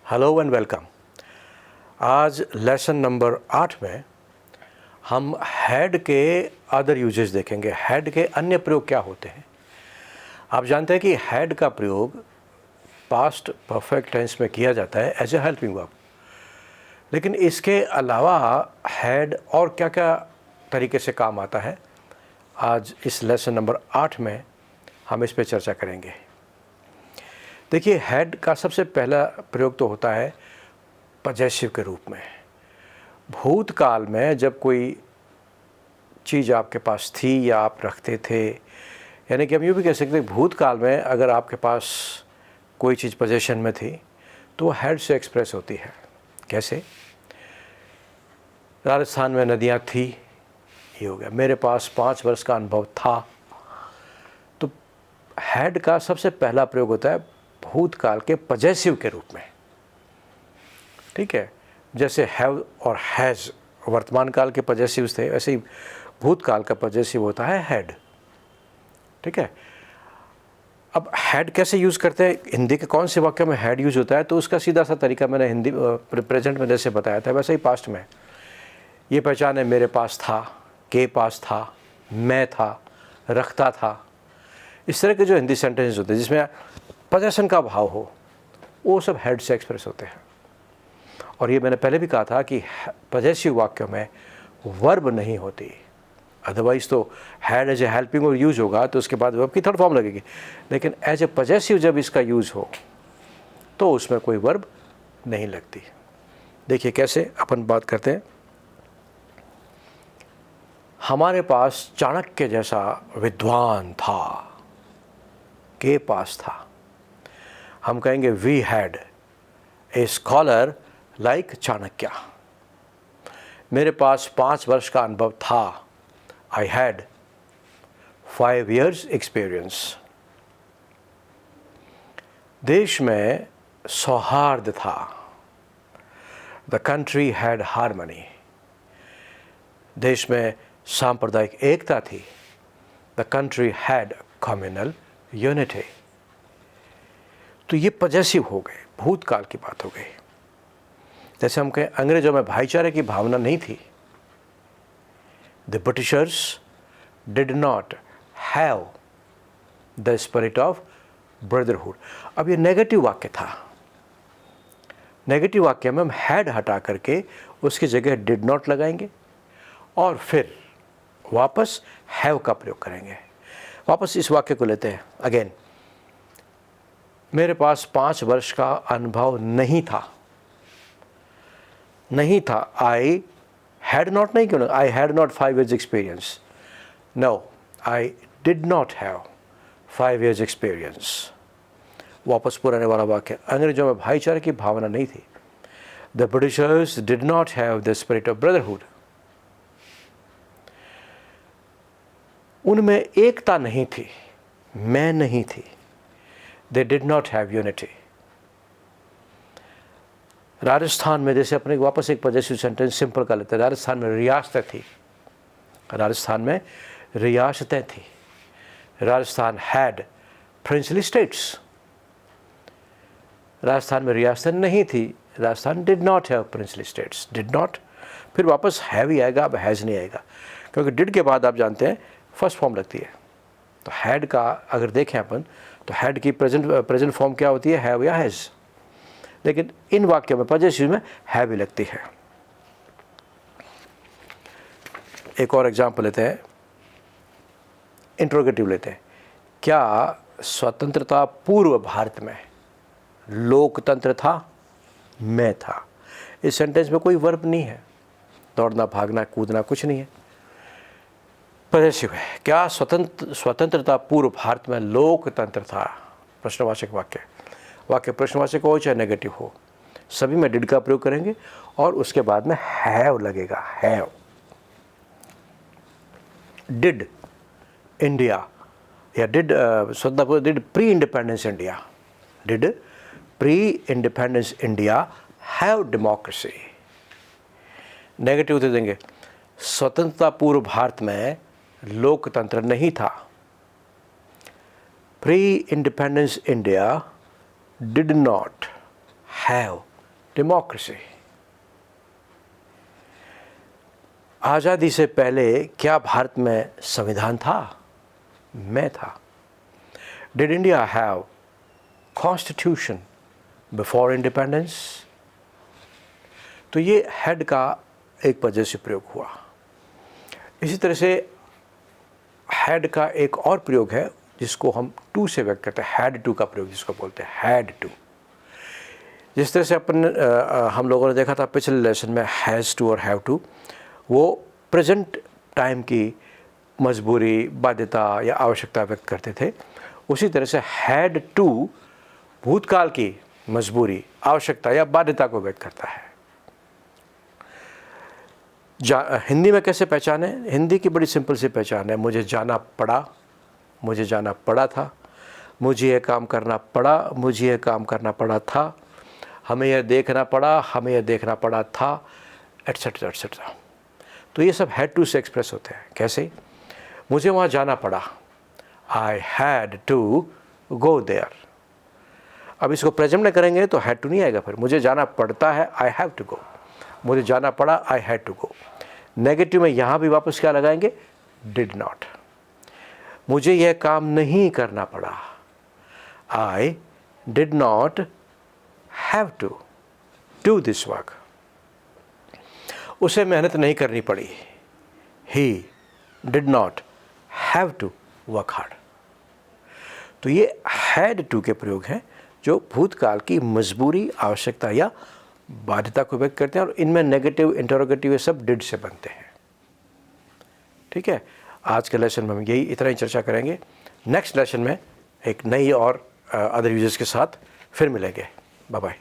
Hello and welcome. आज lesson number 8 में हम हैड के अदर यूजेस देखेंगे। हैड के अन्य प्रयोग क्या होते हैं। आप जानते हैं कि हैड का प्रयोग पास्ट परफेक्ट टेंस में किया जाता है एज ए हेल्पिंग वर्ब, लेकिन इसके अलावा हैड और क्या क्या तरीके से काम आता है, आज इस लेसन नंबर 8 में हम इस पर चर्चा करेंगे। देखिए, हैड का सबसे पहला प्रयोग तो होता है पजेसिव के रूप में। भूतकाल में जब कोई चीज़ आपके पास थी या आप रखते थे, यानी कि हम यूँ भी कह सकते हैं भूतकाल में अगर आपके पास कोई चीज़ पोजेशन में थी तो वो हैड से एक्सप्रेस होती है। कैसे? राजस्थान में नदियाँ थी, ये हो गया। मेरे पास 5 वर्ष का अनुभव था। तो हैड का सबसे पहला प्रयोग होता है भूतकाल के पजेसिव के रूप में। ठीक है, जैसे हैव और हैज़ वर्तमान काल के पजेसिव्स थे, वैसे ही भूतकाल का पजेसिव होता है हैड। ठीक है, अब हैड कैसे यूज़ करते हैं, हिंदी के कौन से वाक्य में हैड यूज़ होता है, तो उसका सीधा सा तरीका मैंने हिंदी प्रेजेंट में जैसे बताया था वैसे ही पास्ट में। ये पहचान है, मेरे पास था, के पास था, मैं था, रखता था। इस तरह के जो हिंदी सेंटेंसेस होते हैं जिसमें पोजेशन का भाव हो, वो सब हैड से एक्सप्रेस होते हैं। और ये मैंने पहले भी कहा था कि पजेसिव वाक्यों में वर्ब नहीं होती, अदरवाइज़ तो हैड एज ए हेल्पिंग और यूज़ होगा तो उसके बाद वर्ब की थर्ड फॉर्म लगेगी, लेकिन एज ए पजेसिव जब इसका यूज़ हो तो उसमें कोई वर्ब नहीं लगती। देखिए कैसे अपन बात करते हैं। हमारे पास चाणक्य जैसा विद्वान था, के पास था। हम कहेंगे we had a scholar like Chanakya. मेरे पास 5 वर्ष का अनुभव था, आई हैड 5 years एक्सपीरियंस। देश में सौहार्द था, द कंट्री हैड हार्मनी। देश में सांप्रदायिक एकता थी, the country had communal unity. तो ये पजेसिव हो गए, भूतकाल की बात हो गई। जैसे हम कहें अंग्रेजों में भाईचारे की भावना नहीं थी, the Britishers did not have the spirit of brotherhood. अब ये नेगेटिव वाक्य था। नेगेटिव वाक्य में हम हैड हटा करके उसकी जगह डिड नॉट लगाएंगे और फिर वापस हैव का प्रयोग करेंगे। वापस इस वाक्य को लेते हैं अगेन। मेरे पास 5 वर्ष का अनुभव नहीं था। नहीं था, आई हैड नॉट नहीं, क्यों? I had not 5 years experience. No, I did not have 5 years experience. वापस पुराने वाला वाक्य, अंग्रेजों में भाईचारे की भावना नहीं थी, the Britishers did not have the spirit of brotherhood. उनमें एकता नहीं थी, मैं नहीं थी, they did not have unity. Rajasthan में, जैसे अपने वापस एक पजेसिव सेंटेंस सिंपल कर लेते हैं, राजस्थान में रियासतें थी। राजस्थान में रियासतें थी। Rajasthan had princely states. Rajasthan में रियासतें नहीं थी, Rajasthan did not have princely states. Did not, फिर वापस हैव ही आएगा, अब हैज़ नहीं आएगा, क्योंकि डिड के बाद आप जानते हैं फर्स्ट फॉर्म लगती है। तो हैड का अगर देखें अपन तो हैड की प्रेजेंट फॉर्म क्या होती है, हैव या हैज़, लेकिन इन वाक्यों में पजेसिव में हैव ही लगती है। एक और एग्जांपल लेते हैं, इंट्रोगेटिव लेते हैं। क्या स्वतंत्रता पूर्व भारत में लोकतंत्र था? मैं था। इस सेंटेंस में कोई वर्ब नहीं है, दौड़ना भागना कूदना कुछ नहीं है, पजेसिव है। क्या स्वतंत्रता पूर्व भारत में लोकतंत्र था? प्रश्नवाचक वाक्य। वाक्य प्रश्नवाचक हो चाहे नेगेटिव हो, सभी में डिड का प्रयोग करेंगे और उसके बाद में हैव लगेगा, हैव। डिड इंडिया या डिड स्वतंत्रता, did pre independence India, did pre independence India have democracy. Negative दे देंगे, स्वतंत्रता पूर्व भारत में लोकतंत्र नहीं था, pre independence India did not have democracy. आज़ादी से पहले क्या भारत में संविधान था? मैं था। Did India have constitution before independence? तो ये हैड का एक वजह से प्रयोग हुआ। इसी तरह से हैड का एक और प्रयोग है जिसको हम टू से व्यक्त करते हैं, हैड टू का प्रयोग जिसको बोलते हैं हैड टू। जिस तरह से हम लोगों ने देखा था पिछले लेसन में हैज़ टू और हैव टू, वो प्रेजेंट टाइम की मजबूरी, बाध्यता या आवश्यकता व्यक्त करते थे। उसी तरह से हैड टू भूतकाल की मजबूरी, आवश्यकता या बाध्यता को व्यक्त करता है। हिंदी में कैसे पहचाने? हिंदी की बड़ी सिंपल सी पहचान है, मुझे जाना पड़ा, मुझे जाना पड़ा था, मुझे यह काम करना पड़ा, मुझे यह काम करना पड़ा था, हमें यह देखना पड़ा, हमें यह देखना पड़ा था, एट्सेट्रा एट्सेट्रा। तो ये सब हैड टू से एक्सप्रेस होते हैं। कैसे? मुझे वहाँ जाना पड़ा, I had to go there. अब इसको प्रेजेंट में करेंगे तो हैड टू नहीं आएगा, फिर मुझे जाना पड़ता है, आई हैव टू गो। मुझे जाना पड़ा, I had to go. Negative में यहाँ भी वापस क्या लगाएंगे? Did not. मुझे यह काम नहीं करना पड़ा, I did not have to do this work. उसे मेहनत नहीं करनी पड़ी, he did not have to work hard. तो ये हैड टू के प्रयोग हैं जो भूतकाल की मजबूरी, आवश्यकता या बाध्यता को व्यक्त करते हैं, और इनमें नेगेटिव, इंटरोगेटिव ये सब डिड से बनते हैं। ठीक है, आज के लेसन में हम यही इतना ही चर्चा करेंगे। नेक्स्ट लेसन में एक नई और अदर यूजेस के साथ फिर मिलेंगे। Bye bye.